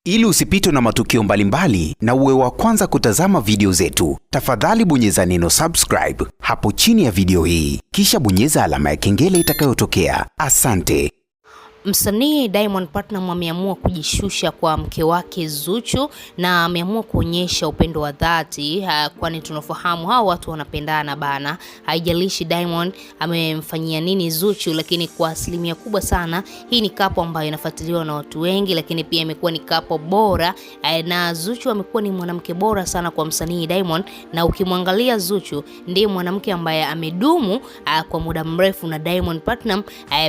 Ili usipitwe na matukio mbalimbali na uwe wa kwanza kutazama video zetu, tafadhali bonyeza neno subscribe hapo chini ya video hii, kisha bonyeza alama ya kengele itakayotokea. Asante. Msanii Diamond Platnumz ameamua kujishusha kwa mke wake Zuchu na ameamua kuonyesha upendo wa dhati, kwani tunafahamu hao watu wanapendana bana. Haijalishi Diamond amemfanyia nini Zuchu, lakini kwa asilimia kubwa sana hii ni kapo ambayo inafuatiliwa na watu wengi, lakini pia imekuwa ni kapo bora, na Zuchu amekuwa ni mwanamke bora sana kwa msanii Diamond. Na ukimwangalia Zuchu ndiye mwanamke ambaye amedumu kwa muda mrefu na Diamond Platnumz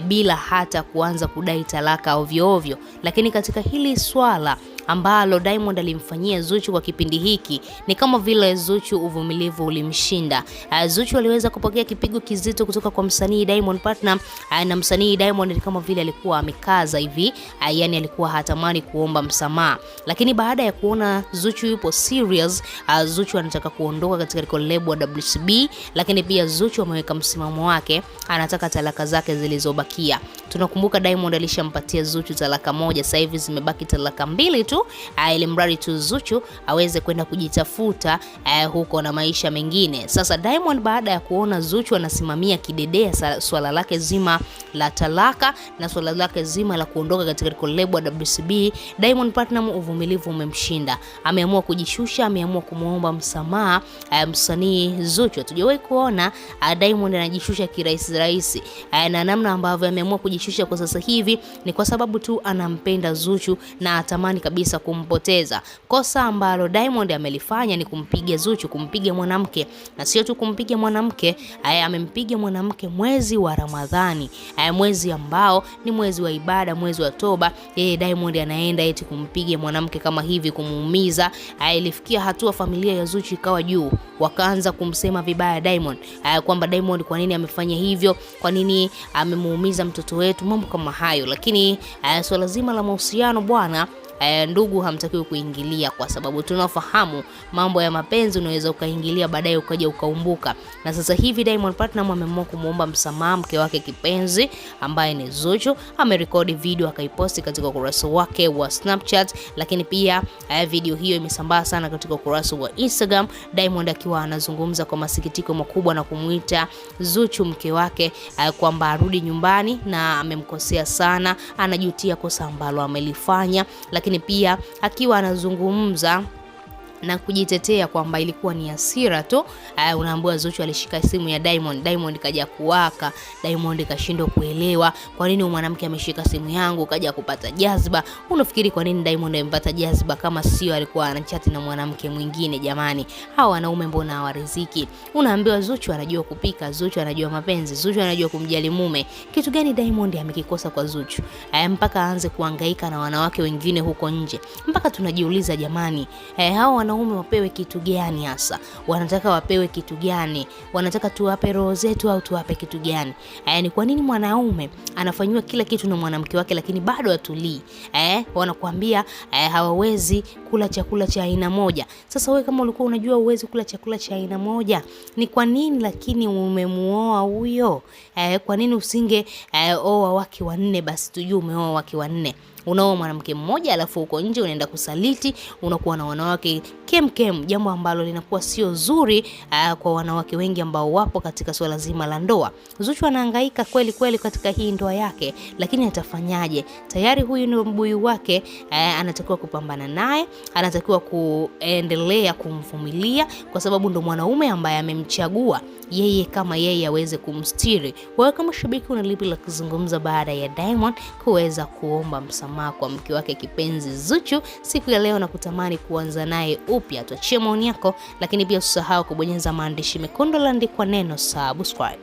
bila hata kuanza kudai talaka ovyo ovyo. Lakini katika hili swala ambalo Diamond alimfanyia Zuchu kwa kipindi hiki, ni kama vile Zuchu uvumilivu ulimshinda. Zuchu aliweza kupokea kipigo kizito kutoka kwa msanii Diamond Platnumz, na msanii Diamond ni kama vile alikuwa amekaza hivi, yani alikuwa hatamani kuomba msamaha. Lakini baada ya kuona Zuchu yupo serious, Zuchu anataka kuondoka katika lebo ya WCB, lakini pia Zuchu ameweka msimamo wake, anataka talaka zake zilizobakia. Tunakumbuka Diamond alishampatia Zuchu talaka moja, sasa hivi zimebaki talaka mbili tu, ili mradi tu Zuchu aweze kwenda kujitafuta huko na maisha mengine. Sasa Diamond baada ya kuona Zuchu anasimamia kidedea swala lake zima la talaka na swala lake zima la kuondoka katika lebo ya WCB, Diamond Platnumz uvumilivu umemshinda. Ameamua kujishusha, ameamua kumuomba msamaha msanii Zuchu. Tujawahi kuona Diamond anajishusha kirahisi, na namna ambavyo ameamua kujishusha kwa sasa hivi ni kwa sababu tu anampenda Zuchu na atamani kabisa kumpoteza. Kosa ambalo Diamond amelifanya ni kumpiga Zuchu, kumpiga mwanamke, na sio tu kumpiga mwanamke, amempiga mwanamke mwezi wa Ramadhani, mwezi ambao ni mwezi wa ibada, mwezi wa toba. Diamond anaenda eti kumpiga mwanamke kama hivi, kumuumiza. Ilifikia hatua familia ya Zuchu ikawa juu, wakaanza kumsema vibaya Diamond, kwamba Diamond kwa nini amefanya hivyo, kwa nini amemuumiza mtoto wetu, mambo kama hayo. Lakini swala zima la mahusiano bwana, ndugu hamtakiwi kuingilia, kwa sababu tunafahamu mambo ya mapenzi unaweza ukaingilia baadaye ukaja ukaumbuka. Na sasa hivi Diamond Platnumz ameamua kumuomba msamaha mke wake kipenzi ambaye ni Zuchu. Amerekodi video akaiposti katika ukurasa wake wa Snapchat, lakini pia video hiyo imesambaa sana katika ukurasa wa Instagram, Diamond akiwa anazungumza kwa masikitiko makubwa na kumuita Zuchu mke wake kwamba arudi nyumbani na amemkosea sana, anajutia kosa ambalo amelifanya. Lakini pia akiwa anazungumza na kujitetea kwamba ilikuwa ni hasira tu. Unaambiwa Zuchu alishika simu ya Diamond kaja kuwaka. Diamond kashindwa kuelewa kwa nini mwanamke ameshika simu yangu, kaja kupata jazba. Unafikiri kwa nini Diamond amepata jazba kama sio alikuwa anachati na mwanamke mwingine? Jamani, hao wanaume mbona hawariziki? Unaambiwa Zuchu anajua kupika, Zuchu anajua mapenzi, Zuchu anajua kumjali mume. Kitu gani Diamond amekikosa kwa Zuchu mpaka aanze kuhangaika na wanawake wengine huko nje? Mpaka tunajiuliza jamani, hao wanaume wapewe kitu gani hasa? Wanataka wapewe kitu gani? Wanataka tuwape roho zetu au tuwape kitu gani? Ni kwa nini mwanaume anafanywa kila kitu na mwanamke wake lakini bado atulii? Wanakuambia hawawezi kula chakula cha aina moja. Sasa wewe kama ulikuwa unajua uwezi kula chakula cha aina moja, ni kwa nini lakini umemuoa huyo? Kwa nini usinge oa wake wanne basi tujue umeoa wake wanne? Unaoa mwanamke mmoja alafu uko nje unaenda kusaliti, unakuwa na wanawake kem, jambo ambalo linakuwa sio zuri kwa wanawake wengi ambao wapo katika swala zima la ndoa. Zuchu anahangaika kweli katika hii ndoa yake, lakini atafanyaje? Tayari huyu ni mbuyu wake, anatakiwa kupambana naye, anatakiwa kuendelea kumvumilia kwa sababu ndo mwanaume ambaye amemchagua yeye kama yeye aweze kumstiri. Wewe kama shabiki una lipi la kuzungumza baada ya Diamond kuweza kuomba msamaha kwa mke wake kipenzi Zuchu siku ya leo na kutamani kuanza naye upya? Tuachie maoni yako, lakini pia usisahau kubonyeza maandishi mekundu yaliyoandikwa neno subscribe.